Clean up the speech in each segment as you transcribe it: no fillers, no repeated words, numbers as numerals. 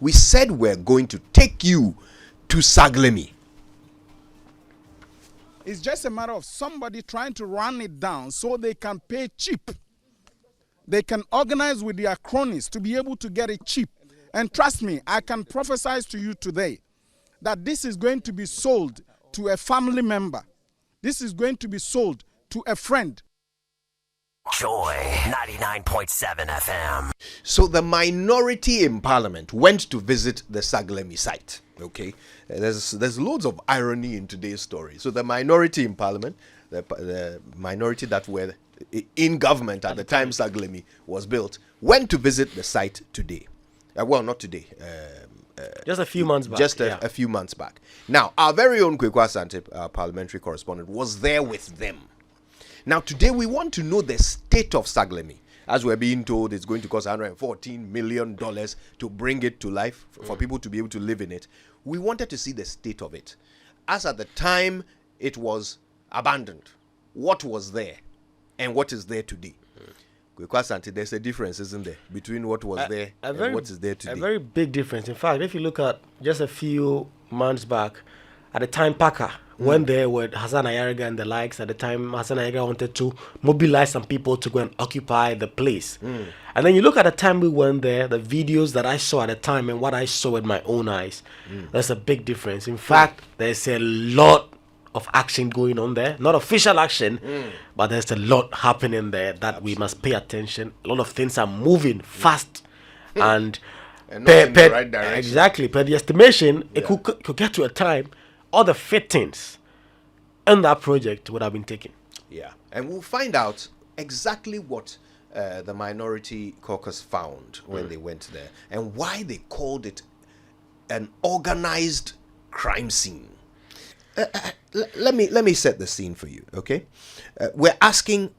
We said we're going to take you to Saglemi. It's just a matter of somebody trying to run it down so they can pay cheap. They can organize with their cronies to be able to get it cheap. And trust me, I can prophesy to you today that this is going to be sold to a family member. This is going to be sold to a friend. Joy 99.7 FM. So the minority in parliament went to visit the Saglemi site. Okay, there's loads of irony in today's story. So the minority in parliament, the minority that were in government at the time Saglemi was built, went to visit the site today. Well, not today. Just a few months back. Just a few months back. Now, our very own Kwekwa Asante, our parliamentary correspondent, was there with them. Now, today we want to know the state of Saglemi. As we're being told, it's going to cost $114 million to bring it to life, for people to be able to live in it. We wanted to see the state of it. As at the time it was abandoned, what was there and what is there today? Kwekwa Asante, there's a difference, isn't there, between what was there and what is there today? A very big difference. In fact, if you look at just a few months back, at the time Packer went there with Hassan Ayariga and the likes. At the time, Hassan Ayariga wanted to mobilize some people to go and occupy the place. And then you look at the time we went there, the videos that I saw at the time and what I saw with my own eyes, there's a big difference. In fact, there's a lot of action going on there. Not official action, but there's a lot happening there that we must pay attention. A lot of things are moving fast. And not in the right direction. Exactly. Per the estimation, it could get to a time all the fittings in that project would have been taken. Yeah, and we'll find out exactly what the minority caucus found when they went there and why they called it an organized crime scene. Let me set the scene for you, okay? We're asking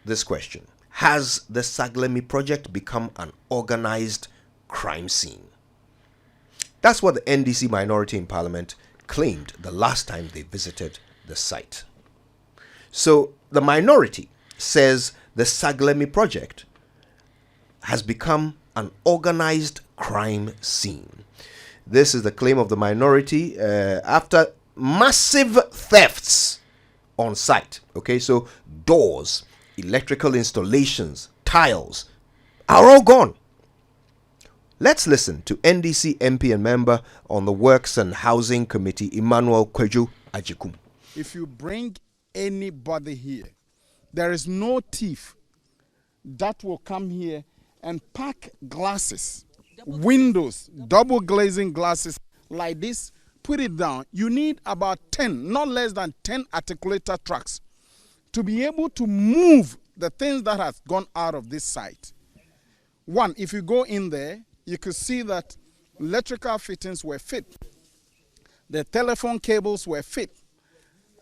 this question: has the Saglemi project become an organized crime scene? That's what the NDC minority in parliament claimed the last time they visited the site. So the minority says the Saglemi project has become an organized crime scene. This is the claim of the minority after massive thefts on site. Okay, so doors, electrical installations, tiles are all gone. Let's listen to NDC MP and member on the Works and Housing Committee, Emmanuel Kweju Ajikum. If you bring anybody here, there is no thief that will come here and pack glasses, windows, double glazing glasses like this, put it down. You need about 10, not less than 10 articulator trucks to be able to move the things that have gone out of this site. One, if you go in there, you could see that electrical fittings were fit. The telephone cables were fit.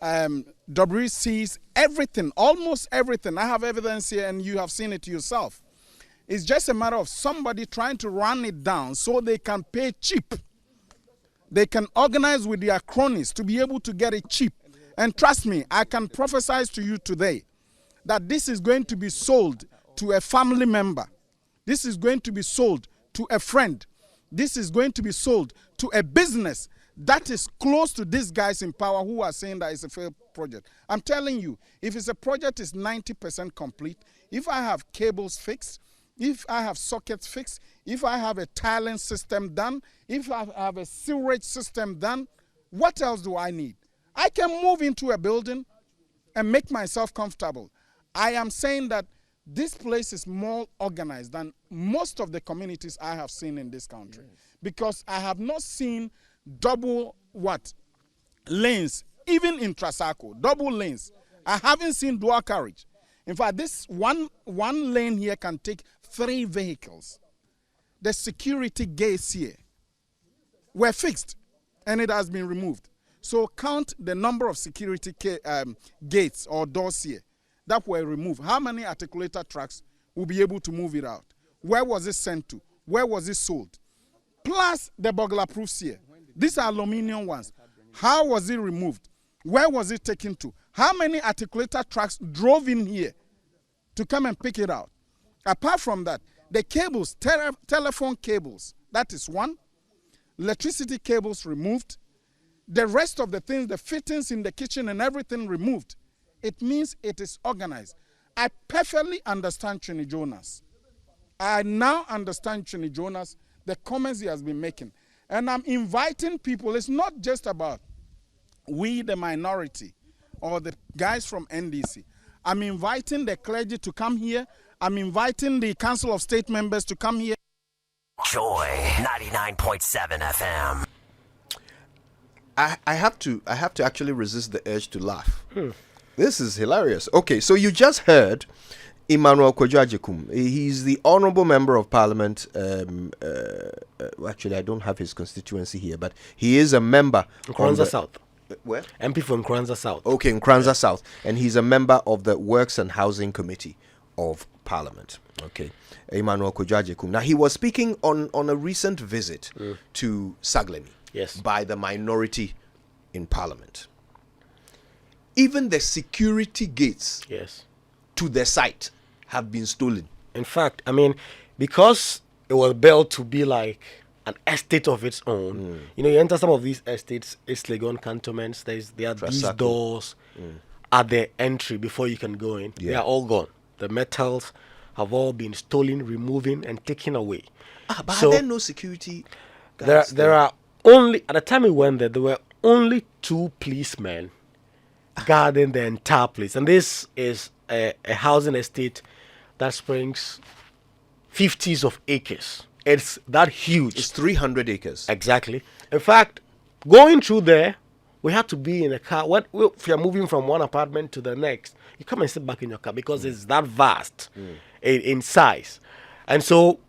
WCs, everything, almost everything. I have evidence here and you have seen it yourself. It's just a matter of somebody trying to run it down so they can pay cheap. They can organize with their cronies to be able to get it cheap. And trust me, I can prophesy to you today that this is going to be sold to a family member. This is going to be sold to a friend. This is going to be sold to a business that is close to these guys in power who are saying that it's a failed project. I'm telling you, if it's a project is 90% complete, if I have cables fixed, if I have sockets fixed, if I have a tiling system done, if I have a sewerage system done, what else do I need? I can move into a building and make myself comfortable. I am saying that this place is more organized than most of the communities I have seen in this country. Because I have not seen double lanes, even in Trasaco, double lanes. I haven't seen dual carriage. In fact, this one lane here can take 3 vehicles. The security gates here were fixed and it has been removed. So count the number of security gates or doors here that were removed. How many articulator trucks will be able to move it out? Where was it sent to? Where was it sold? Plus the burglar proofs here. These are aluminium ones. How was it removed? Where was it taken to? How many articulator trucks drove in here to come and pick it out? Apart from that, the cables, telephone cables, that is one. electricity cables removed, the rest of the things, the fittings in the kitchen and everything removed. It means it is organized. I perfectly understand Trini Jonas. I now understand Trini Jonas, the comments he has been making. And I'm inviting people. It's not just about we, the minority, or the guys from NDC. I'm inviting the clergy to come here. I'm inviting the Council of State members to come here. Joy 99.7 FM. I have to actually resist the urge to laugh. This is hilarious. Okay, so you just heard Emmanuel Kojo-Agyekum. He's the honorable member of parliament. Actually, I don't have his constituency here, but he is a member. Nkranza South. Where? MP for Nkranza South. Okay, Nkranza South. And he's a member of the Works and Housing Committee of Parliament. Okay. Emmanuel Kojo-Agyekum. Now, he was speaking on a recent visit to Saglemi. Yes. By the minority in Parliament. Even the security gates to the site have been stolen. In fact, I mean, because it was built to be like an estate of its own, you enter some of these estates, East Legon cantonments, there are these doors at the entry before you can go in. They are all gone. The metals have all been stolen, removing, and taken away. But are there no security guards there are only, at the time we went there were only 2 policemen guarding the entire place. And this is a housing estate that springs 50s of acres. It's that huge. It's 300 acres. Exactly. In fact, going through there, we had to be in a car. If you're moving from one apartment to the next, you come and sit back in your car because it's that vast in size. And so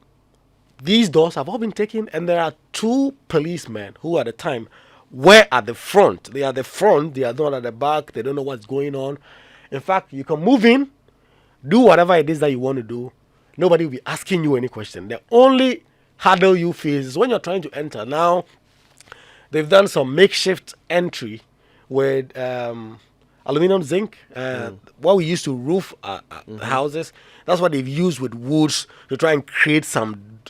these doors have all been taken, and there are 2 policemen who at the time were at the front. They are at the front, they are not at the back, they don't know what's going on. In fact, you can move in, do whatever it is that you want to do. Nobody will be asking you any question. The only hurdle you face is when you're trying to enter. Now, they've done some makeshift entry with aluminum zinc, what we used to roof houses. That's what they've used with woods to try and create some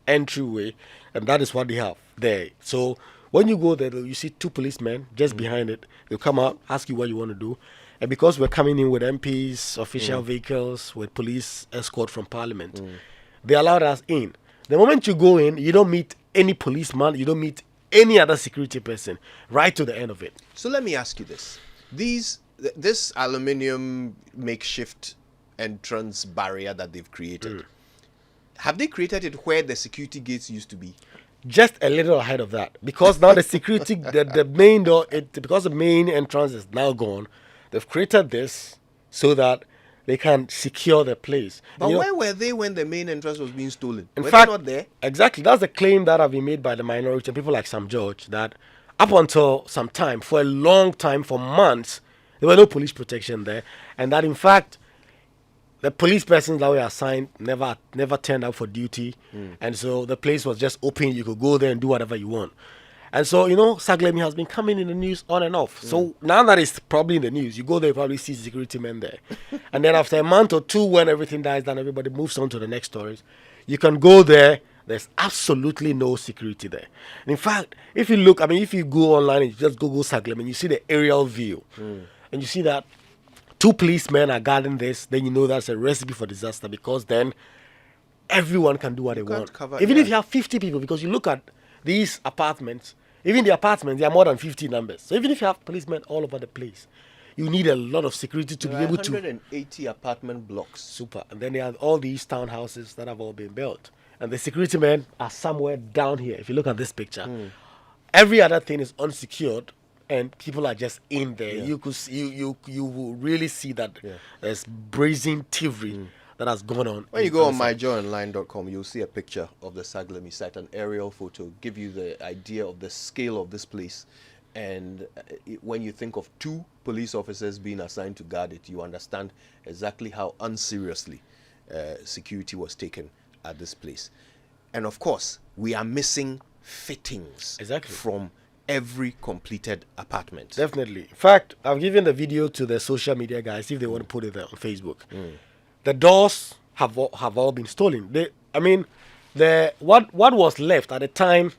entryway, and that is what they have there. So when you go there, you see 2 policemen just behind it. They'll come out, ask you what you want to do. And because we're coming in with MPs, official vehicles, with police escort from Parliament, they allowed us in. The moment you go in, you don't meet any policeman, you don't meet any other security person, right to the end of it. So let me ask you this. This aluminium makeshift entrance barrier that they've created, have they created it where the security gates used to be? Just a little ahead of that, because now the security, the main door, because the main entrance is now gone, they've created this so that they can secure the place. But where were they when the main entrance was being stolen? In were fact, they not there? Exactly. That's the claim that have been made by the minority and people like Sam George, that up until some time, for a long time, for months, there were no police protection there, and that in fact, the police persons that were assigned never turned up for duty, and so the place was just open. You could go there and do whatever you want. And so, Saglemi has been coming in the news on and off. So now that it's probably in the news, you go there, you probably see security men there. And then after a month or 2, when everything dies down, everybody moves on to the next stories. You can go there. There's absolutely no security there. And in fact, if you look, if you go online and you just Google Saglemi and you see the aerial view, and you see that 2 policemen are guarding this, then you know that's a recipe for disaster, because then everyone can do what they want. Even if you have 50 people, because you look at these apartments, even the apartments, there are more than 50 numbers. So even if you have policemen all over the place, you need a lot of security to be able to... 180 apartment blocks. Super. And then there are all these townhouses that have all been built. And the security men are somewhere down here. If you look at this picture, every other thing is unsecured, and people are just in there. You could see, you will really see that there's brazen thievery that has gone on. When you go on myjoyonline.com, you'll see a picture of the Saglemi site, an aerial photo, give you the idea of the scale of this place. And when you think of 2 police officers being assigned to guard it, you understand exactly how unseriously security was taken at this place. And of course, we are missing fittings from every completed apartment. Definitely. In fact, I've given the video to the social media guys if they want to put it there on Facebook. The doors have all been stolen. What was left at the time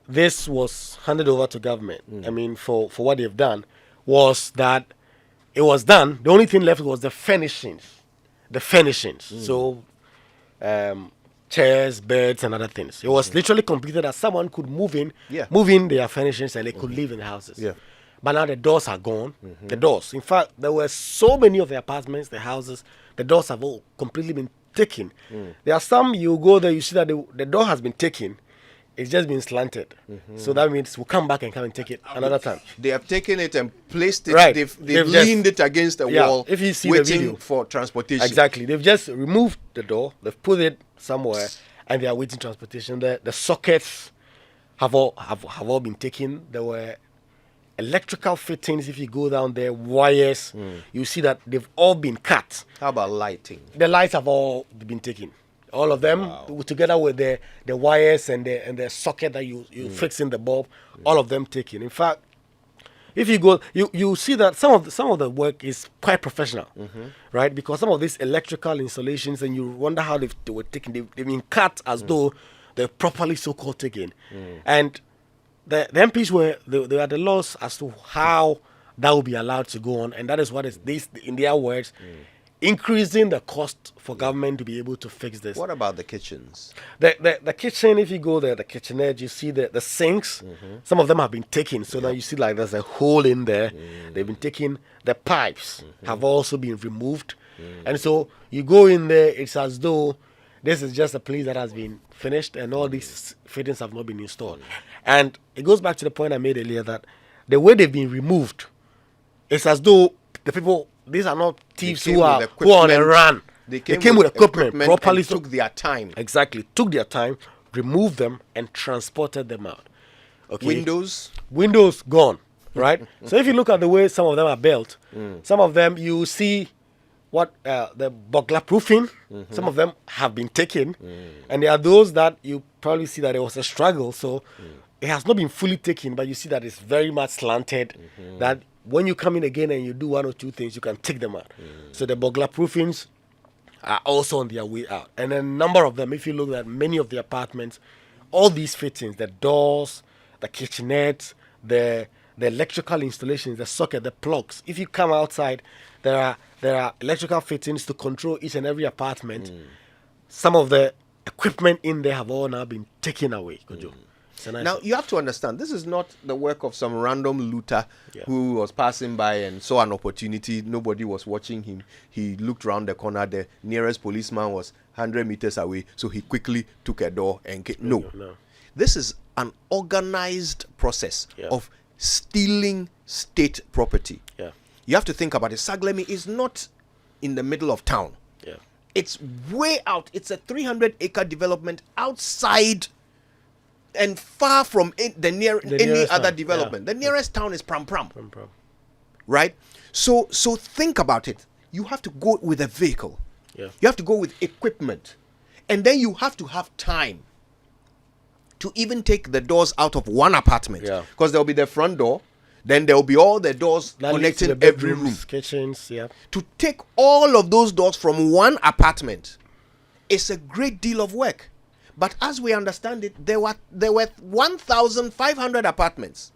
this was handed over to government, I mean, for what they've done, was that it was done. The only thing left was the furnishings. So, chairs, beds, and other things. It was literally completed that someone could move in their furnishings and they could live in the houses. Yeah. But now the doors are gone. The doors. In fact, there were so many of the apartments, the houses, the doors have all completely been taken. There are some, you go there, you see that the door has been taken. It's just been slanted. So that means we'll come back and come and take it another time. They have taken it and placed it. Right. They've They've leaned it against a wall. If you see the waiting video. for transportation. Exactly. They've just removed the door. They've put it somewhere, and they are waiting transportation. The sockets have all been taken. There were electrical fittings. If you go down there, wires, you see that they've all been cut. How about lighting? The lights have all been taken. All of them, together with the wires and the socket that you fix in the bulb, all of them taken. In fact, if you go, you see that some of the work is quite professional, right? Because some of these electrical installations, and you wonder how they were taken. They've been cut as though they're properly so-called taken. And the MPs were at the loss as to how that will be allowed to go on, and that is what is this, in their words, increasing the cost for government to be able to fix this. What about the kitchens? The kitchen, if you go there, the kitchenette, you see the sinks. Some of them have been taken. So now you see like there's a hole in there. They've been taken. The pipes have also been removed. And so you go in there, it's as though this is just a place that has been finished and all these fittings have not been installed. And it goes back to the point I made earlier that the way they've been removed, it's as though the people, these are not thieves who are on a run. They came with equipment properly. And took their time. Exactly. Took their time, removed them, and transported them out. Okay. Windows gone, right? So if you look at the way some of them are built, some of them you see what the burglar proofing, some of them have been taken. And there are those that you probably see that it was a struggle. So it has not been fully taken, but you see that it's very much slanted, that when you come in again and you do one or two things, you can take them out. So the burglar proofings are also on their way out. And a number of them, if you look at many of the apartments, all these fittings, the doors, the kitchenettes, the electrical installations, the socket, the plugs. If you come outside, there are electrical fittings to control each and every apartment. Some of the equipment in there have all now been taken away. Now, you have to understand, this is not the work of some random looter who was passing by and saw an opportunity. Nobody was watching him. He looked around the corner. The nearest policeman was 100 meters away, so he quickly took a door and came. No. This is an organized process of stealing state property. You have to think about it. Saglemi is not in the middle of town. It's way out. It's a 300-acre development outside and far from any other development. The nearest town is Pram Pram. Right? So think about it. You have to go with a vehicle. You have to go with equipment. And then you have to have time to even take the doors out of one apartment. Because there will be the front door. Then there will be all the doors connecting every room. Kitchens, To take all of those doors from one apartment is a great deal of work. But as we understand it, there were 1,500 apartments.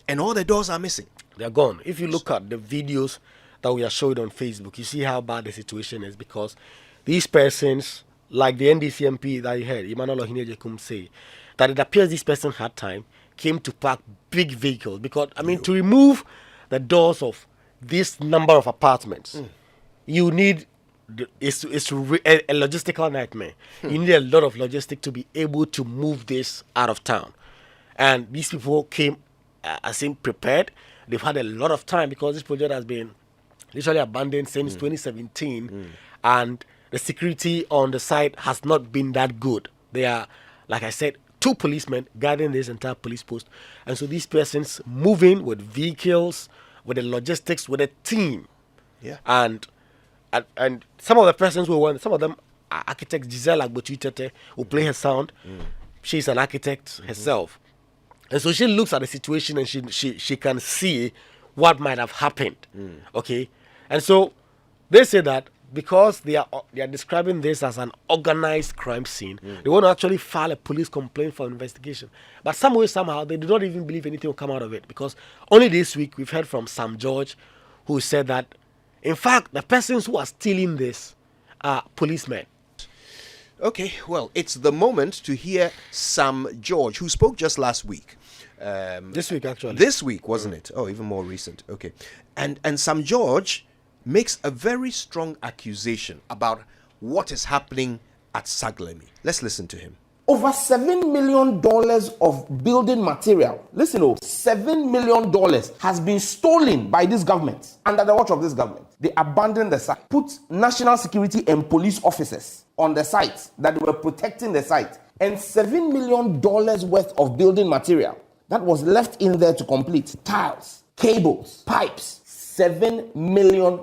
And all the doors are missing. They're gone. If you look at the videos that we are showing on Facebook, you see how bad the situation is, because these persons, like the NDC MP that you heard, Emmanuel Ohinejekum, say, that it appears this person had time, came to park big vehicles. Because, I mean, to remove the doors of this number of apartments, you need... It's a logistical nightmare. You need a lot of logistics to be able to move this out of town. And these people came, I think, prepared. They've had a lot of time because this project has been literally abandoned since 2017. And the security on the site has not been that good. They are, like I said, 2 policemen guarding this entire police post. And so these persons moving with vehicles, with the logistics, with a team. And some of the persons some of them are architects. Giselle Agbotuitete, who play her sound. She's an architect herself. And so she looks at the situation and she can see what might have happened. Okay? And so they say that because they are describing this as an organized crime scene, they want to actually file a police complaint for investigation. But some way, somehow, they do not even believe anything will come out of it, because only this week we've heard from Sam George, who said that, in fact, the persons who are stealing this are policemen. Okay, well, it's the moment to hear Sam George, who spoke just last week. This week, actually. This week, wasn't it? Oh, even more recent. Okay. And Sam George makes a very strong accusation about what is happening at Saglemi. Let's listen to him. Over $7 million of building material, listen, $7 million has been stolen by this government, under the watch of this government. They abandoned the site, put national security and police officers on the site that they were protecting the site, and $7 million worth of building material that was left in there to complete. Tiles, cables, pipes, $7 million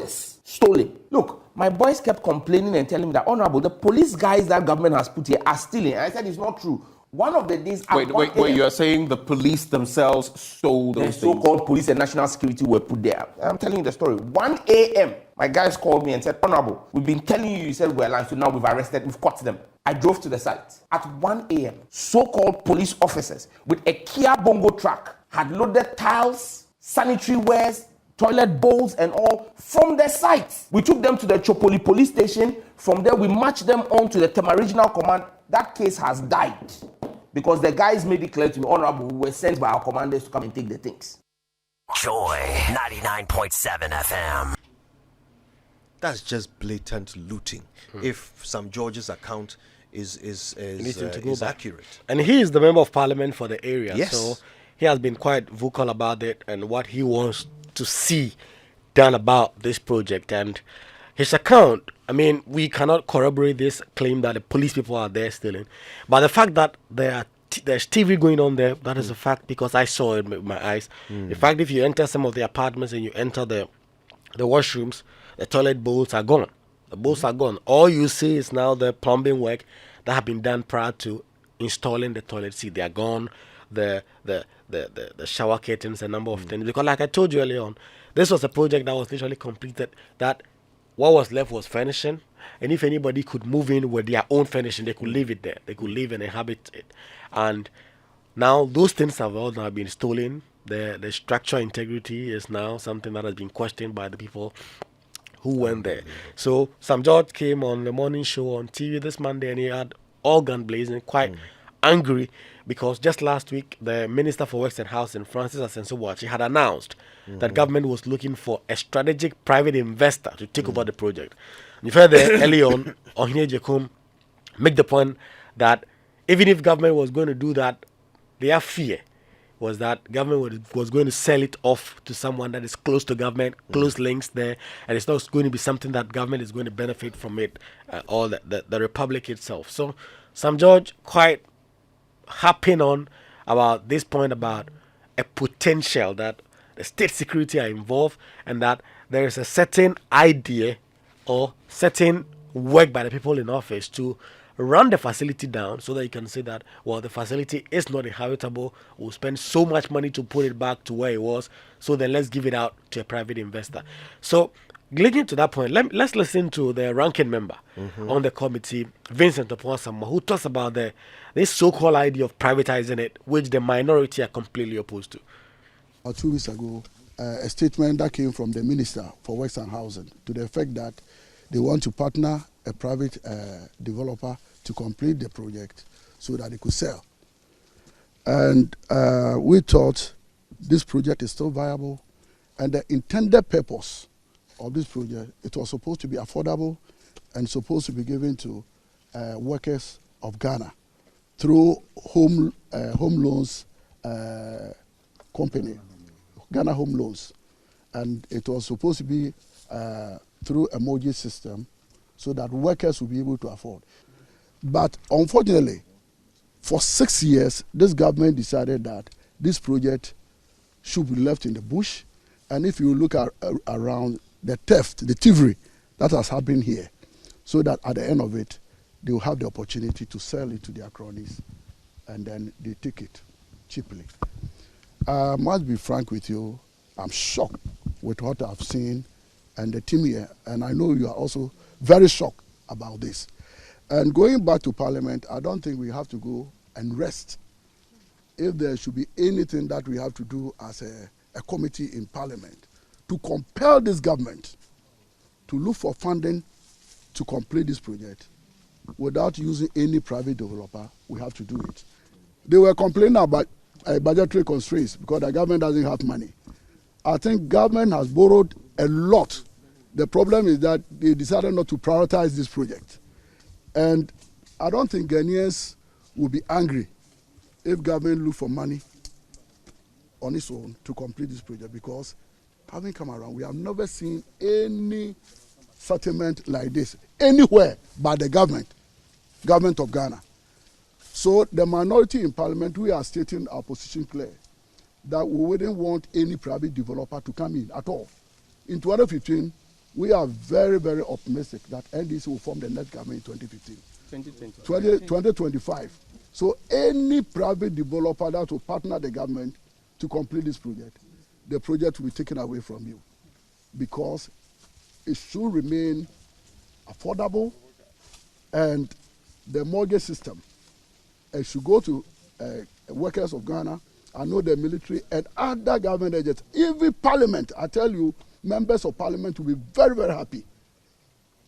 stolen. Look, my boys kept complaining and telling me that, Honorable, the police guys that government has put here are stealing. And I said, it's not true. One of the days... Wait, you're saying the police themselves stole those things? The so-called police and national security were put there. I'm telling you the story. 1 a.m., my guys called me and said, Honorable, we've been telling you said we're lying, so now we've caught them. I drove to the site. At 1 a.m., so-called police officers with a Kia Bongo truck had loaded tiles, sanitary wares, toilet bowls and all from the site. We took them to the Chopoli police station. From there, we marched them on to the Tema Regional Command. That case has died because the guys made it clear to me, Honorable, we were sent by our commanders to come and take the things. Joy 99.7 FM. That's just blatant looting. If Sam George's account is accurate. And he is the member of parliament for the area. Yes. So he has been quite vocal about it and what he wants to see done about this project. And his account, I mean, we cannot corroborate this claim that the police people are there stealing, but the fact that there's TV going on there, that is a fact, because I saw it with my eyes. In fact, if you enter some of the apartments and you enter the washrooms, the toilet bowls are gone. The bowls are gone. All you see is now the plumbing work that have been done prior to installing the toilet seat. They are gone. The shower curtains, a number of things. Because like I told you earlier on, this was a project that was literally completed, that what was left was furnishing. And if anybody could move in with their own furnishing, they could leave it there. They could live and inhabit it. And now those things have all now been stolen. The structural integrity is now something that has been questioned by the people who went there. So Sam George came on the morning show on TV this Monday and he had all gun blazing, quite angry, because just last week the Minister for Works and Housing, Francis Asenso-Boakye, had announced that government was looking for a strategic private investor to take over the project. You've heard there early on Ohine Jekum make the point that even if government was going to do that, their fear was that government was going to sell it off to someone that is close to government, close links there, and it's not going to be something that government is going to benefit from it, or the republic itself. So Sam George quite harping on about this point about a potential that the state security are involved and that there is a certain idea or certain work by the people in office to run the facility down so that you can say that, well, the facility is not inhabitable, we'll spend so much money to put it back to where it was, so then let's give it out to a private investor. So leading to that point, let's listen to the ranking member on the committee, Vincent Opoasama, who talks about this so-called idea of privatizing it, which the minority are completely opposed to. 2 weeks ago, a statement that came from the Minister for Works and Housing to the effect that they want to partner a private developer to complete the project so that they could sell. And we thought this project is still viable, and the intended purpose of this project, it was supposed to be affordable and supposed to be given to workers of Ghana through home loans company, Ghana Home Loans. And it was supposed to be through a mortgage system so that workers will be able to afford. But unfortunately, for 6 years, this government decided that this project should be left in the bush. And if you look around the theft, the thievery that has happened here, so that at the end of it, they will have the opportunity to sell it to their cronies, and then they take it cheaply. I must be frank with you, I'm shocked with what I've seen and the team here, and I know you are also very shocked about this. And going back to Parliament, I don't think we have to go and rest. If there should be anything that we have to do as a committee in Parliament to compel this government to look for funding to complete this project without using any private developer, we have to do it. They were complaining about budgetary constraints because the government doesn't have money. I think government has borrowed a lot. The problem is that they decided not to prioritize this project. And I don't think Ghanaians will be angry if government look for money on its own to complete this project, because having come around, we have never seen any settlement like this anywhere by the government of Ghana. So the minority in Parliament, we are stating our position clear, that we wouldn't want any private developer to come in at all. In 2015, we are very, very optimistic that NDC will form the next government in 2015. 2025. So any private developer that will partner the government to complete this project, the project will be taken away from you, because it should remain affordable, and the mortgage system, it should go to workers of Ghana. I know the military and other government agents, even Parliament. I tell you, members of Parliament will be very, very happy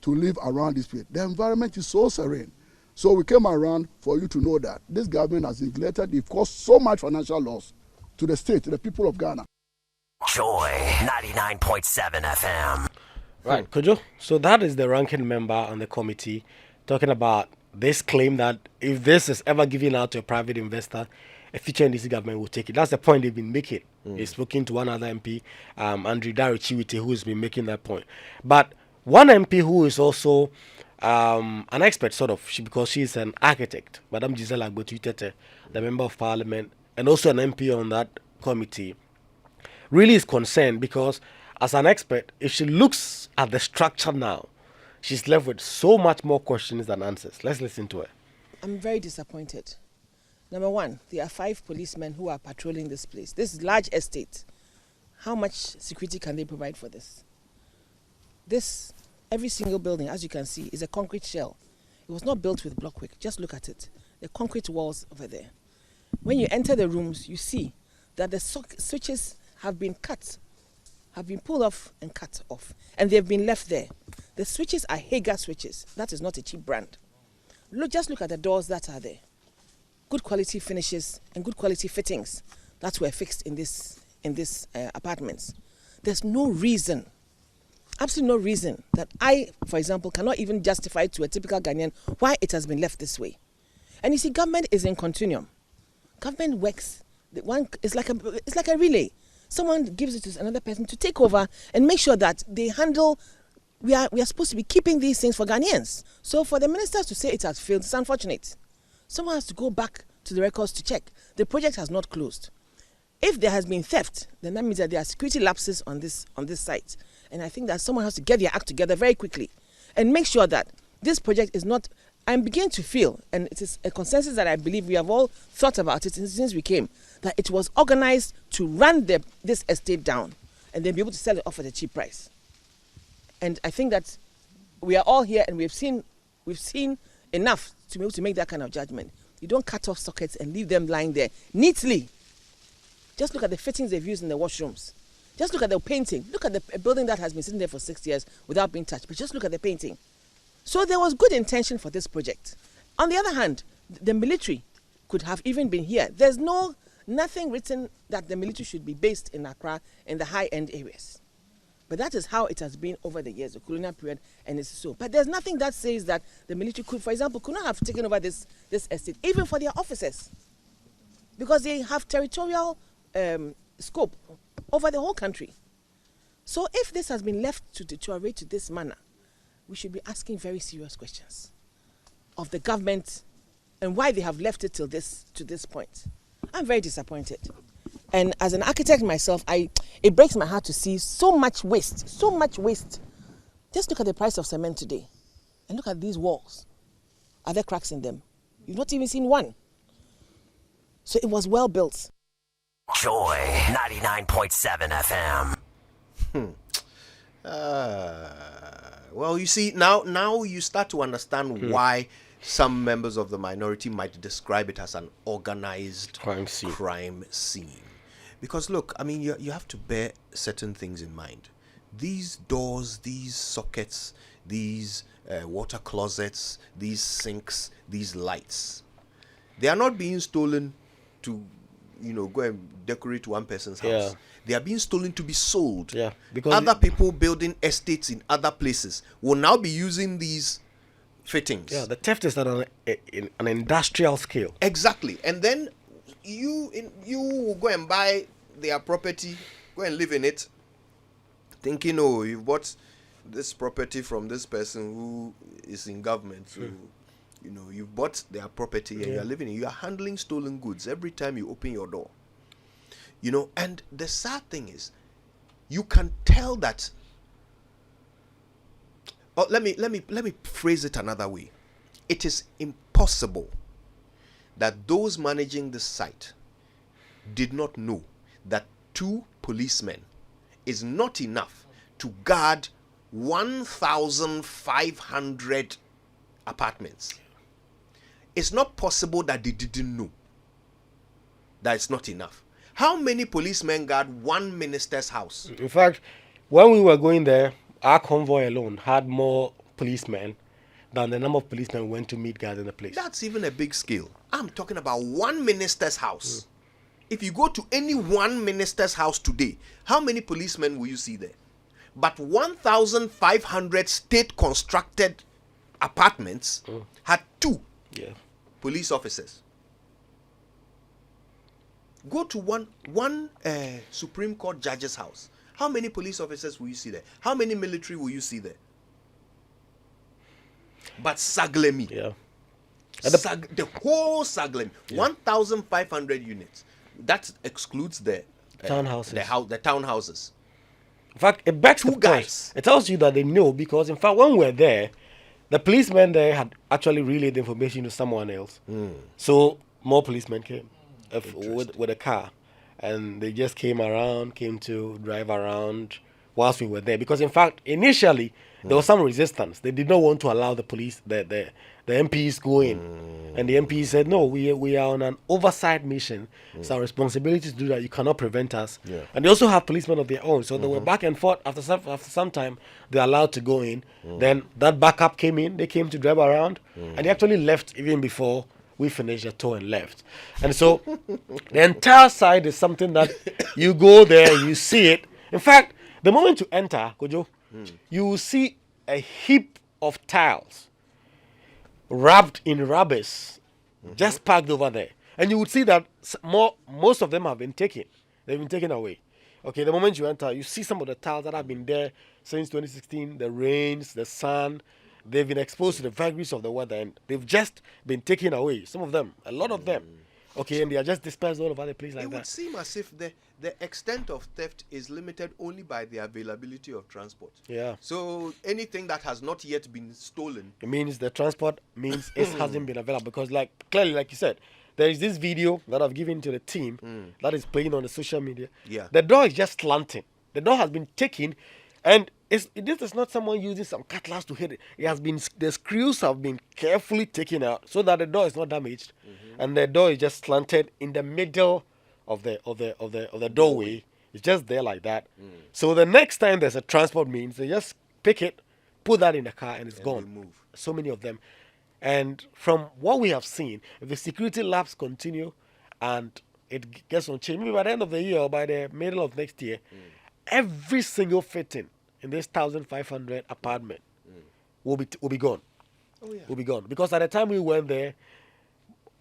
to live around this place. The environment is so serene. So we came around for you to know that this government has neglected. They've caused so much financial loss to the state, to the people of Ghana. Joy 99.7 FM. Right, Kojo. So that is the ranking member on the committee talking about this claim that if this is ever given out to a private investor, a future NDC government will take it. That's the point they've been making. He's spoken to one other MP, Andrew Darichiwite, who has been making that point. But one MP who is also an expert, sort of, because she's an architect, Madam Gisela Agbotu-Tete, the member of Parliament, and also an MP on that committee, really is concerned because, as an expert, if she looks at the structure now, she's left with so much more questions than answers. Let's listen to her. I'm very disappointed. Number one, there are 5 policemen who are patrolling this place. This large estate. How much security can they provide for this? Every single building, as you can see, is a concrete shell. It was not built with blockwork. Just look at it. The concrete walls over there. When you enter the rooms, you see that the switches have been cut, have been pulled off and cut off, and they've been left there. The switches are Hager switches. That is not a cheap brand. Just look at the doors that are there. Good quality finishes and good quality fittings that were fixed in this apartments. There's no reason, absolutely no reason, that I, for example, cannot even justify to a typical Ghanaian why it has been left this way. And you see, government is in continuum. Government works. It's like a relay. Someone gives it to another person to take over and make sure that they handle. We are supposed to be keeping these things for Ghanaians. So for the ministers to say it has failed, it's unfortunate. Someone has to go back to the records to check. The project has not closed. If there has been theft, then that means that there are security lapses on this site. And I think that someone has to get their act together very quickly and make sure that this project is not. I'm beginning to feel, and it is a consensus that I believe we have all thought about it since we came, that it was organized to run this estate down and then be able to sell it off at a cheap price. And I think that we are all here and we've seen enough to be able to make that kind of judgment. You don't cut off sockets and leave them lying there neatly. Just look at the fittings they've used in the washrooms. Just look at the painting. Look at a building that has been sitting there for 6 years without being touched. But just look at the painting. So there was good intention for this project. On the other hand, the military could have even been here. There's nothing written that the military should be based in Accra in the high-end areas. But that is how it has been over the years, the colonial period, and it's so. But there's nothing that says that the military could, for example, could not have taken over this estate, even for their officers, because they have territorial scope over the whole country. So if this has been left to deteriorate to this manner, we should be asking very serious questions of the government and why they have left it to this point. I'm very disappointed. And as an architect myself, it breaks my heart to see so much waste. Just look at the price of cement today. And look at these walls. Are there cracks in them? You've not even seen one. So it was well built. Joy 99.7 FM. Well, you see, now you start to understand why some members of the minority might describe it as an organized crime scene. Because look, I mean, you have to bear certain things in mind. These doors, these sockets, these water closets, these sinks, these lights, they are not being stolen to, go and decorate one person's house. Yeah. They are being stolen to be sold. Yeah, because other people building estates in other places will now be using these fittings. Yeah, the theft is at an industrial scale. Exactly. And then you will go and buy their property, go and live in it, thinking, oh, you've bought this property from this person who is in government. So, you've bought their property and you're living in it. You are handling stolen goods every time you open your door. And the sad thing is, you can tell that. Oh, let me phrase it another way. It is impossible that those managing this site did not know that 2 policemen is not enough to guard 1,500 apartments. It's not possible that they didn't know that it's not enough. How many policemen guard one minister's house? In fact, when we were going there, our convoy alone had more policemen than the number of policemen went to meet guards in the place. That's even a big scale. I'm talking about one minister's house. If you go to any one minister's house today, how many policemen will you see there? But 1,500 state-constructed apartments had 2 police officers. Go to one Supreme Court judge's house. How many police officers will you see there? How many military will you see there? But Saglemi. Yeah. The whole Saglemi. 1,500 units. That excludes the townhouses. The townhouses. In fact, it begs 2 guys. It tells you that they know, because in fact, when we were there, the policemen there had actually relayed the information to someone else. So more policemen came with a car, and they just came to drive around whilst we were there. Because in fact, initially there was some resistance. They did not want to allow the police, the MPs go in, and the MPs said, no, we are on an oversight mission. It's our responsibility to do that. You cannot prevent us. And they also have policemen of their own, so they were back and forth. After some time, they're allowed to go in. Then that backup came in. They came to drive around, and they actually left even before we finished the tour and left. And so the entire side is something that you go there, you see it. In fact, the moment you enter, Kojo, you will see a heap of tiles wrapped in rubbers, just parked over there. And you would see that most of them have been taken. They've been taken away. Okay, the moment you enter, you see some of the tiles that have been there since 2016, the rains, the sun. They've been exposed to the vagaries of the weather, and they've just been taken away. Some of them, a lot of them. Okay, and they are just dispersed all over the place like that. It would seem as if the extent of theft is limited only by the availability of transport. Yeah. So anything that has not yet been stolen. It means the transport means it hasn't been available. Because clearly, like you said, there is this video that I've given to the team that is playing on the social media. Yeah. The door is just slanting. The door has been taken, and this is not someone using some cutlass to hit it. The screws have been carefully taken out so that the door is not damaged, and the door is just slanted in the middle of the doorway. It's just there like that. So the next time there's a transport means, they just pick it, put that in the car, and it's gone. Move. So many of them. And from what we have seen, if the security lapse continue and it gets on change, maybe by the end of the year or by the middle of next year, every single fitting in this 1,500 apartment will be gone. Oh, yeah. Will be gone. Because at the time we went there,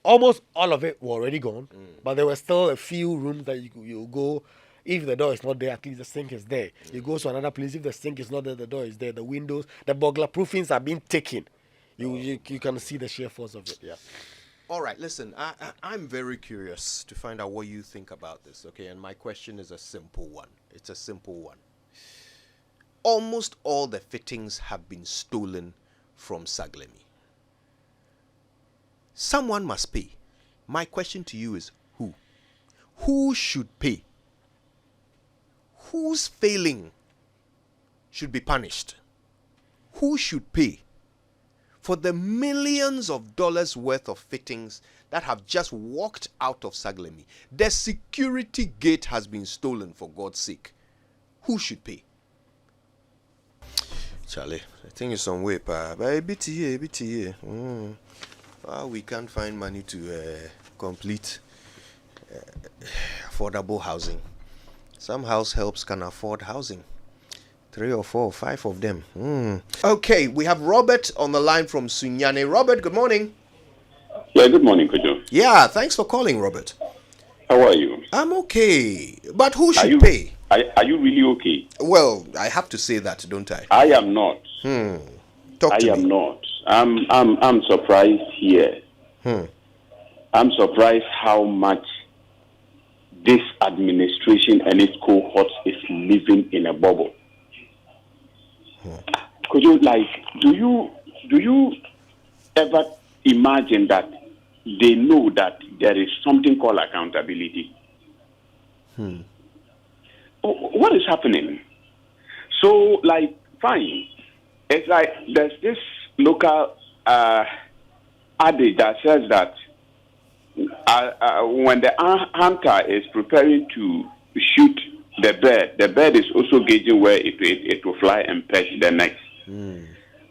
almost all of it were already gone, but there were still a few rooms that you go. If the door is not there, at least the sink is there. You go to another place. If the sink is not there, the door is there. The windows, the burglar proofings are being taken. You can see the sheer force of it. Yeah. All right, listen, I'm very curious to find out what you think about this, okay? And my question is a simple one. It's a simple one. Almost all the fittings have been stolen from Saglemi. Someone must pay. My question to you is who? Who should pay? Who's failing should be punished? Who should pay for the millions of dollars worth of fittings that have just walked out of Saglemi? The security gate has been stolen, for God's sake. Who should pay? Charlie, I think it's some way, but a bit here. We can't find money to complete affordable housing. Some house helps can afford housing. 3 or 4 or 5 of them. Okay, we have Robert on the line from Sunyane. Robert, good morning. Yeah, good morning, Kojo. Yeah, thanks for calling, Robert. How are you? I'm okay, but who should pay? Are you really okay? Well, I have to say that, don't I? I am not. Talk to me. I am not. I'm surprised here. I'm surprised how much this administration and its cohorts is living in a bubble. Could you do you ever imagine that they know that there is something called accountability? What is happening? So, fine. It's like there's this local adage that says that when the hunter is preparing to shoot the bird is also gauging where it will fly and perch the next.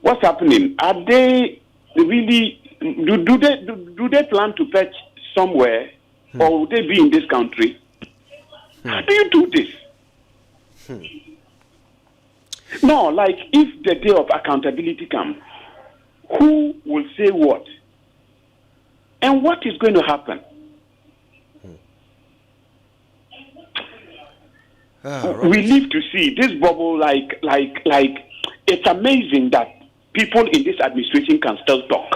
What's happening? Are they really? Do they plan to perch somewhere, or will they be in this country? How do you do this? No, if the day of accountability comes, who will say what? And what is going to happen? We live to see this bubble. It's amazing that people in this administration can still talk.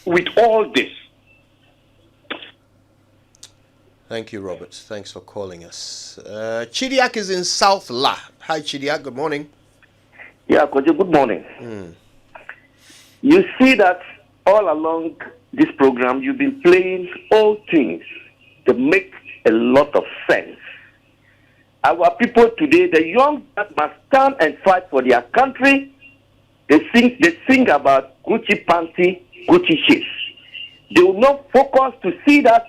With all this. Thank you, Robert. Thanks for calling us. Chidiak is in South La. Hi, Chidiak. Good morning. Yeah, Kojo, good morning. You see that all along this program, you've been playing all things that make a lot of sense. Our people today, the young that must stand and fight for their country, they sing about Gucci panty, Gucci shoes. They will not focus to see that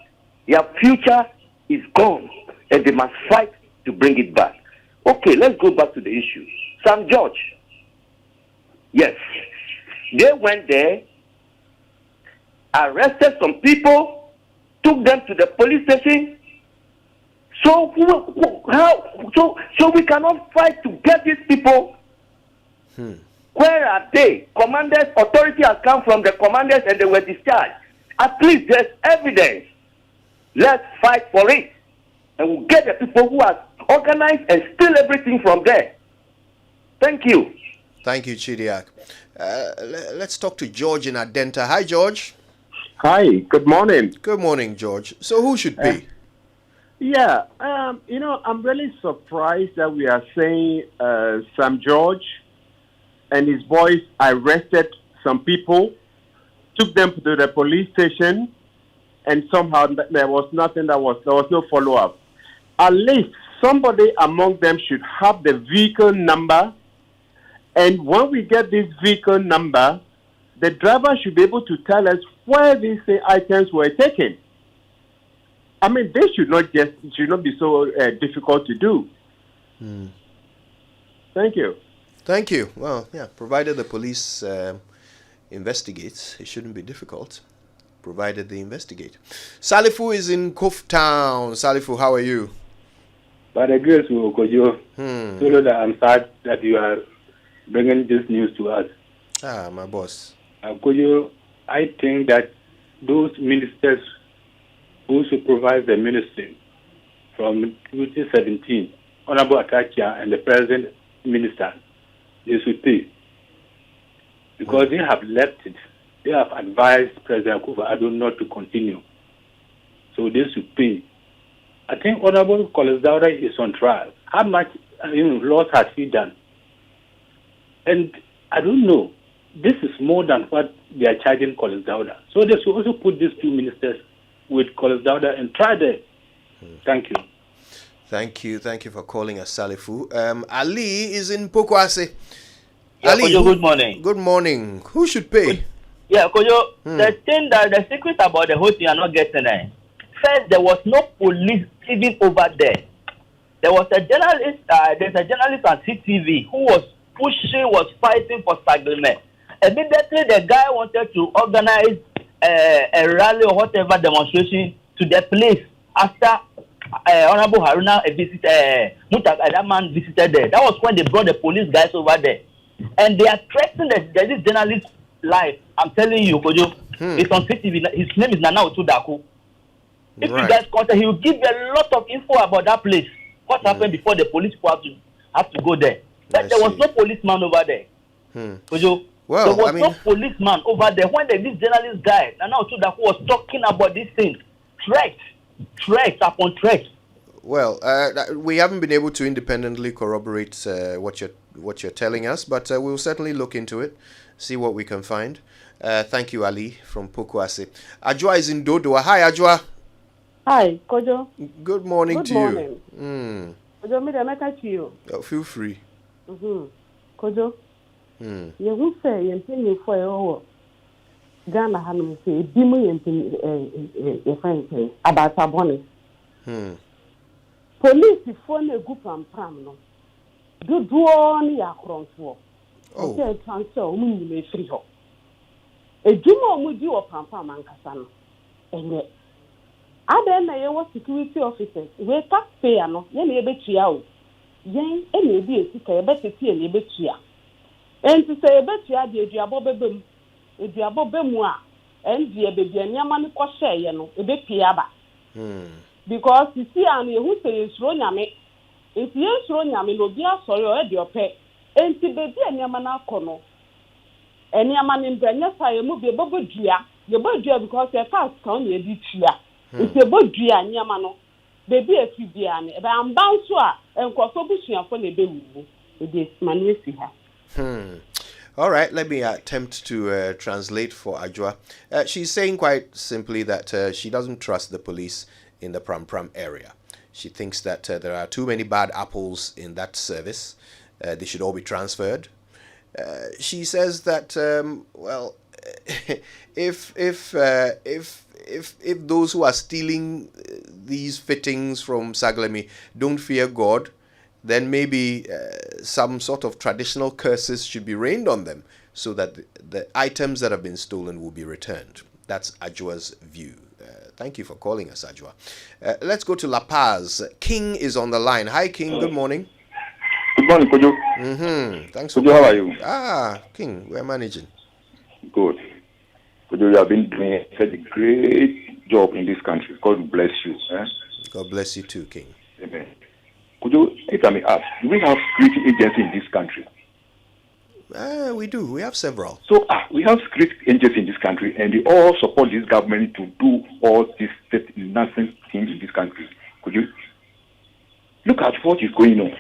their future is gone and they must fight to bring it back. Okay, let's go back to the issue. Sam George. Yes. They went there, arrested some people, took them to the police station. So we cannot fight to get these people. Where are they? Commanders, authority has come from the commanders and they were discharged. At least there's evidence. Let's fight for it. And we'll get the people who are organized and steal everything from there. Thank you. Thank you, Chidiak. Let's talk to George in Adenta. Hi, George. Hi, good morning. Good morning, George. So who should pay? I'm really surprised that we are saying Sam George and his boys arrested some people, took them to the police station, and somehow there was no follow-up. At least somebody among them should have the vehicle number, and when we get this vehicle number, the driver should be able to tell us where these items were taken. I mean, they should not be so difficult to do. Thank you. Thank you. Well, yeah, provided the police investigates, it shouldn't be difficult, provided they investigate. Salifu is in Kof Town. Salifu, how are you? By the grace of Okojo, so that I'm sad that you are bringing this news to us. My boss. Okojo, I think that those ministers who supervise the ministry from 2017, Honorable Atachia and the present minister, they should pay. Because they have left it. They have advised President Akufo-Addo not to continue. So they should pay. I think Honorable Collins Dauda is on trial. How much loss has he done? And I don't know. This is more than what they are charging Collins Dauda. So they should also put these two ministers with Collins Dauda and try there. Thank you. Thank you for calling us, Salifu. Ali is in Pokwase. Yeah, Ali, Kojo, good morning. Good morning. Who should pay? Yeah, Kojo, the thing that the secret about the whole thing are not getting it. First, there was no police even over there. There was a journalist, there's a journalist on CTV who was fighting for Saglemi. Immediately, the guy wanted to organize a rally or whatever demonstration to the place after Honorable Haruna that man visited there. That was when they brought the police guys over there. And they are threatening this journalist life. I'm telling you, Kojo, it's on CTV. His name is Nana Otudaku. If you guys contact, he will give you a lot of info about that place. What happened before the police have to go there. But there was no policeman over there. Kojo, well, there was no policeman over there when this journalist guy, Nana Otudaku, was talking about these things. Threats upon threats. Well, we haven't been able to independently corroborate what you're telling us, but we'll certainly look into it, see what we can find. Thank you, Ali from Pokwase. Ajwa is in Dodoa. Hi, Ajwa. Hi, Kojo. Good morning to you. Kojo, me the to you. Feel free. Kojo. You who say you pay for your Ghana Hanum say Bimu your friend about Saboni. Police phone a group and pram no. Do only a crown for. Okay, transfer me free ho. A jumo mudi or pam and casano. And yet, I was security officers. We taxpayer no, yen a bit yaw. Yen, any be a sick, a better tea and a bit ya. And to say a bit ya, the diabobem, a diabobemwa, and the baby and Yaman Koshe, you know, a bit piaba. Because you see, I'm who says Ronyame. If you Ronyame, no be a sorry or your pet. And to baby and Yamana Kono. And Yaman in Brenya, I move the Bobo Dia, the Bodia because your fast come a bit here. It's a Bodia and Yamano. Baby a Fibian, but I'm bound to her and Kosobushi for the baby. It is Manusi her. All right, let me attempt to translate for Ajwa. She's saying quite simply that she doesn't trust the police in the Pram area. She thinks that there are too many bad apples in that service. They should all be transferred. She says that well, if those who are stealing these fittings from Saglemi don't fear God, then maybe some sort of traditional curses should be rained on them so that the items that have been stolen will be returned. That's Ajwa's view. Thank you for calling us, Ajwa. Let's go to La Paz. King is on the line. Hi, King. Good morning. Good morning, Kojo. Thanks for Kojo, how are you? King, we're managing. Good. Kojo, you have been doing such a great job in this country. God bless you. God bless you too, King. Amen. Kojo, if I may ask, do we have security agencies in this country? We do. We have several. So we have security agencies in this country, and they all support this government to do all these nonsense things in this country. Could you look at what is going on?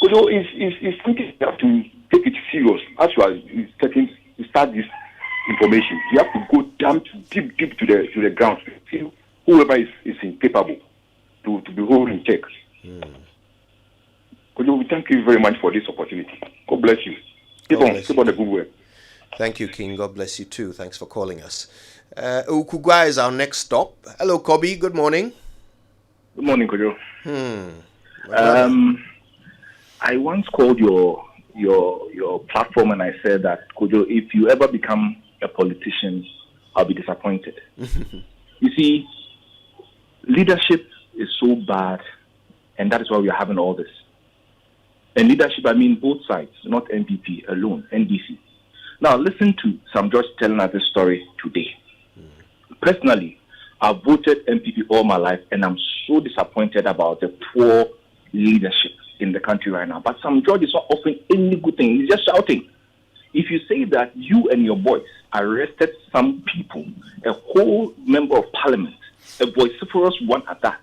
Kojo, it's something you have to take it serious as you are starting to start this information. You have to go down deep to the ground to see whoever is incapable to be holding check. Kojo, we thank you very much for this opportunity. God bless you. Keep on the good work. Thank you, King. God bless you too. Thanks for calling us. Ukugwa is our next stop. Hello, Kobe. Good morning. Good morning, Kojo. I once called your platform and I said that, Kojo, if you ever become a politician, I'll be disappointed. You see, leadership is so bad, and that is why we are having all this. And leadership, I mean both sides, not NPP alone, NDC. Now, listen to Sam George telling us this story today. Personally, I've voted NPP all my life, and I'm so disappointed about the poor leadership in the country right now. But Sam George is not offering any good thing. He's just shouting. If you say that you and your boys arrested some people, a whole member of parliament, a vociferous one at that,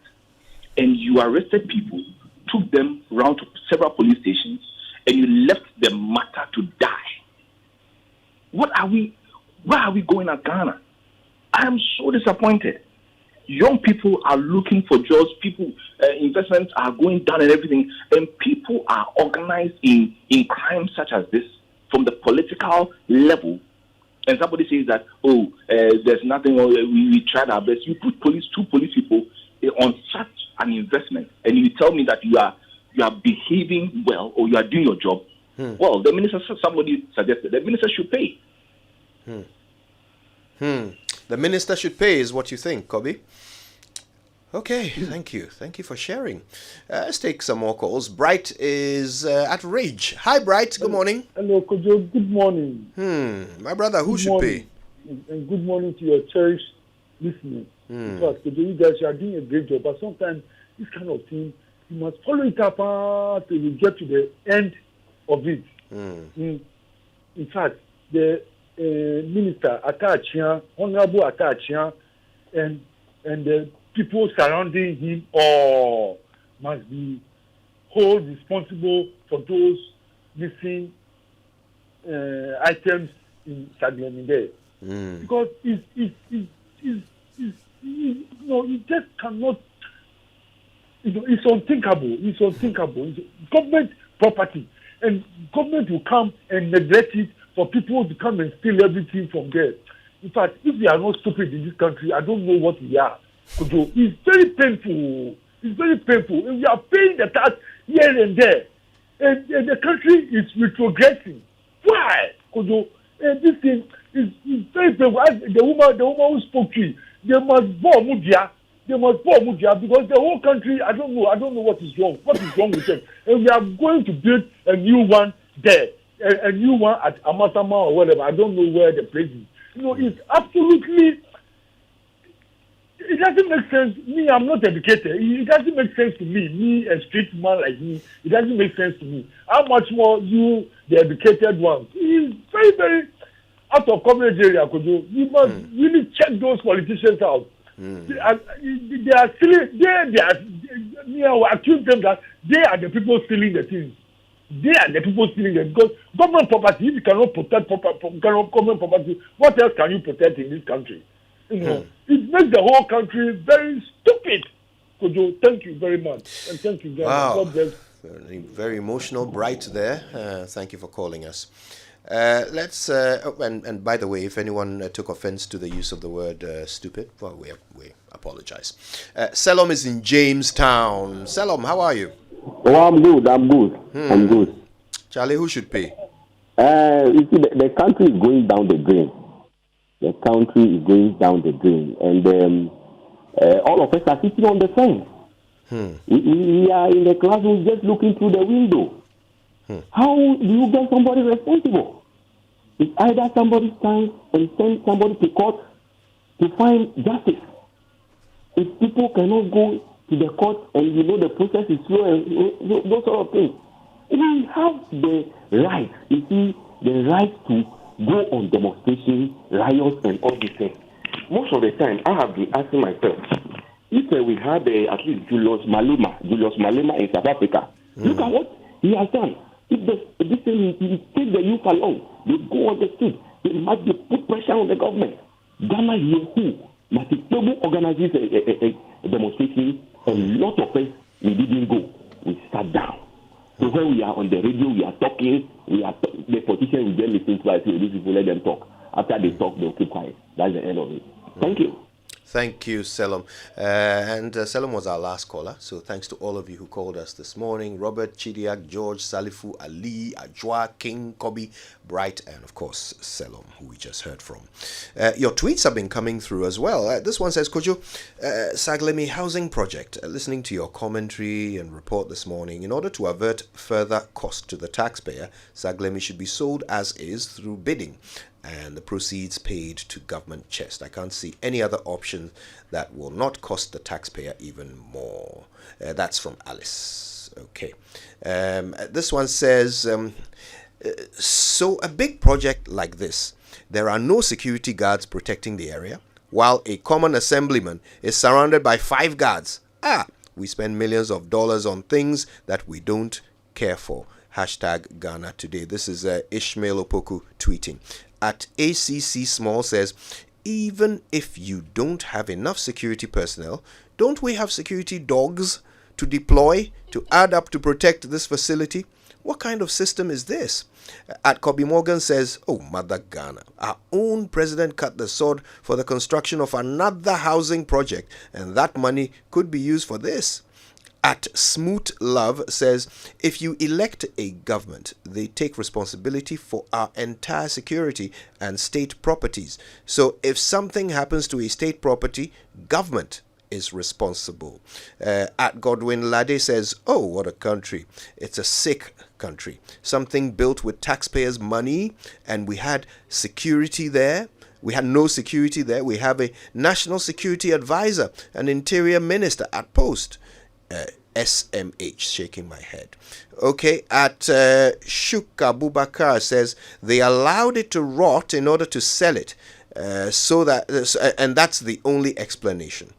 and you arrested people, took them round to several police stations, and you left the matter to die. Where are we going at Ghana? I am so disappointed. young people are looking for jobs. People, investments are going down and everything, and people are organized in crimes such as this from the political level. And somebody says that, there's nothing. We tried our best. You put two police people on such an investment, and you tell me that you are behaving well or you are doing your job. Well, the minister, somebody suggested the minister should pay. The minister should pay is what you think, Kobe? Okay, thank you. Thank you for sharing. Let's take some more calls. Bright is at Rage. Hi, Bright. Good morning. Hello, Kojo. Good morning. My brother, who should pay? And good morning to your cherished listeners. In fact, Kojo, you guys are doing a great job. But sometimes this kind of thing, you must follow it up till you get to the end of it. In fact, the minister Atachia, Honorable Atachia, and the people surrounding him all must be held responsible for those missing items in Saglemi there. Because it just cannot. It's unthinkable. It's unthinkable. It's government property, and government will come and neglect it for people to come and steal everything from there. In fact, if we are not stupid in this country, I don't know what we are. It's very painful. It's very painful. And we are paying the tax here and there. And the country is retrogressing. Why? This thing is very painful. The woman who spoke to you, they must bore Mudia. They must bore Mudia because the whole country, I don't know what is wrong. What is wrong with them? And we are going to build a new one there. A new one at Amatama or whatever. I don't know where the place is. It's absolutely. It doesn't make sense. Me, I'm not educated. It doesn't make sense to me, a street man like me. It doesn't make sense to me. How much more you, the educated ones? It's very, very out of coverage area, Kojo. You must really check those politicians out. They are stealing. I accuse them that they are the people stealing the things. They are the people stealing them because government property. If you cannot protect government property, what else can you protect in this country? It makes the whole country very stupid. Kojo, thank you very much. And thank you, guys. Wow. God bless. Very emotional, Bright there. Thank you for calling us. Let's, and by the way, if anyone took offense to the use of the word stupid, well, we apologize. Selom is in Jamestown. Selom, how are you? Oh, I'm good. I'm good. Charlie, who should pay? You see, the country is going down the drain. The country is going down the drain, and all of us are sitting on the fence. We are in the classroom just looking through the window. How do you get somebody responsible? It's either somebody stands and sends somebody to court to find justice. If people cannot go to the court and the process is slow and those sort of things, we have the right, the right to go on demonstrations, riots, and all these things. Most of the time, I have been asking myself, if we had at least Julius Malema in South Africa, look at what he has done. If this thing, he take the youth along, they go on the street, they might put pressure on the government. Ghana here who must organize a demonstration, a lot of us, we didn't go. We sat down. So when we are on the radio, we are talking, the politicians will just listen to us, these people, let them talk. After they talk, they'll keep quiet. That's the end of it. Thank you. Thank you, Selom. And Selom was our last caller, so thanks to all of you who called us this morning. Robert, Chidiak, George, Salifu, Ali, Ajwa, King, Kobe, Bright, and of course, Selom, who we just heard from. Your tweets have been coming through as well. This one says, Kojo, Saglemi Housing Project, listening to your commentary and report this morning, in order to avert further cost to the taxpayer, Saglemi should be sold as is through bidding, and the proceeds paid to government chest. I can't see any other option that will not cost the taxpayer even more. That's from Alice. Okay. This one says, so a big project like this, there are no security guards protecting the area, while a common assemblyman is surrounded by 5 guards. We spend millions of dollars on things that we don't care for. Hashtag Ghana Today. This is Ishmael Opoku tweeting. At ACC Small says, even if you don't have enough security personnel, don't we have security dogs to deploy to add up to protect this facility? What kind of system is this? At Kobe Morgan says, oh, Mother Ghana, our own president cut the sword for the construction of another housing project, and that money could be used for this. At Smoot Love says, if you elect a government, they take responsibility for our entire security and state properties. So if something happens to a state property, government is responsible. At Godwin Lade says, oh, what a country. It's a sick country. Something built with taxpayers' money, and we had security there. We had no security there. We have a national security advisor, an interior minister at post. SMH, shaking my head. Okay, at Shuka Bubakar says they allowed it to rot in order to sell it, and that's the only explanation.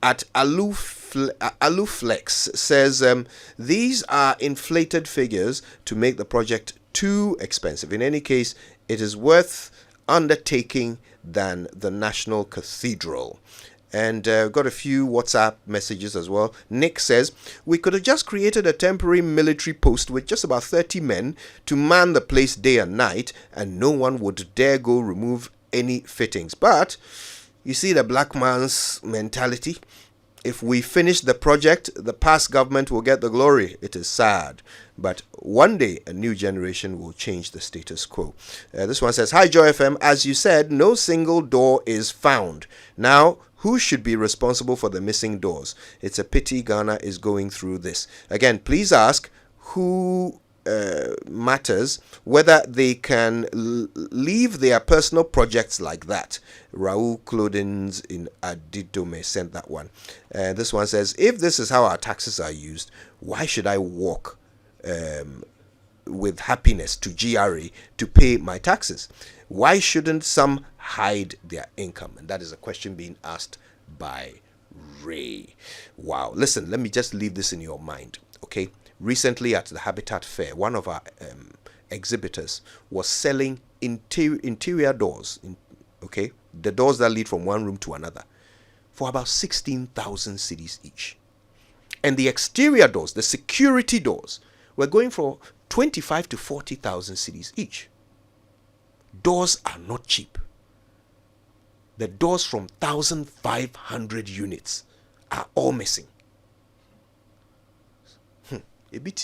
At Aluflex says these are inflated figures to make the project too expensive. In any case, it is worth undertaking than the National Cathedral. And got a few WhatsApp messages as well. Nick says, we could have just created a temporary military post with just about 30 men to man the place day and night, and no one would dare go remove any fittings. But you see the black man's mentality. If we finish the project, the past government will get the glory. It is sad. But one day, a new generation will change the status quo. This one says, hi, Joy FM. As you said, no single door is found. Now, who should be responsible for the missing doors? It's a pity Ghana is going through this. Again, please ask who matters, whether they can leave their personal projects like that. Raul Clodins in Adidome sent that one. This one says, if this is how our taxes are used, why should I walk with happiness to GRA to pay my taxes? Why shouldn't some hide their income? And that is a question being asked by Ray. Wow. Listen, let me just leave this in your mind, okay? Recently at the Habitat Fair, one of our exhibitors was selling interior doors, okay? The doors that lead from one room to another, for about 16,000 cedis each. And the exterior doors, the security doors, were going for 25 to 40,000 cedis each. Doors are not cheap. The doors from 1,500 units are all missing. A bit